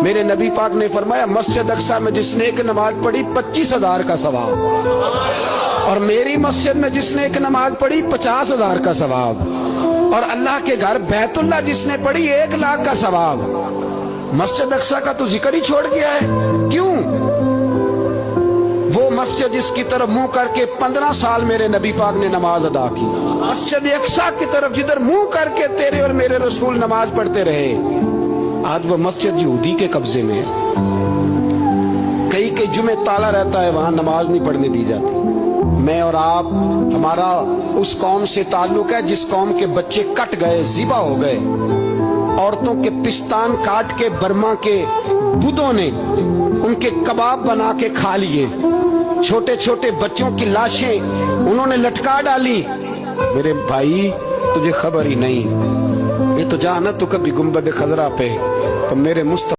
میرے نبی پاک نے فرمایا مسجد اقصی میں جس نے ایک نماز پڑھی 25,000 کا ثواب، اور میری مسجد میں جس نے ایک نماز پڑھی 50,000 کا ثواب، اور اللہ کے گھر بیت اللہ جس نے پڑھی 1,00,000 کا ثواب۔ مسجد اقصی کا تو ذکر ہی چھوڑ گیا ہے، کیوں؟ وہ مسجد جس کی طرف منہ کر کے 15 سال میرے نبی پاک نے نماز ادا کی، مسجد اقصی کی طرف جدھر منہ کر کے تیرے اور میرے رسول نماز پڑھتے رہے، آج وہ مسجد یہودی کے قبضے میں ہے۔ کئی جمعے تالا رہتا ہے، وہاں نماز نہیں پڑھنے دی جاتی۔ میں اور آپ، ہمارا اس قوم سے تعلق ہے جس قوم کے بچے کٹ گئے، ذبح ہو گئے، عورتوں کے پستان کاٹ کے برما کے بدھوں نے ان کے کباب بنا کے کھا لیے، چھوٹے چھوٹے بچوں کی لاشیں انہوں نے لٹکا ڈالی۔ میرے بھائی تجھے خبر ہی نہیں، یہ تو جانا تو کبھی گنبد خضرا پہ تو میرے مصطفیٰ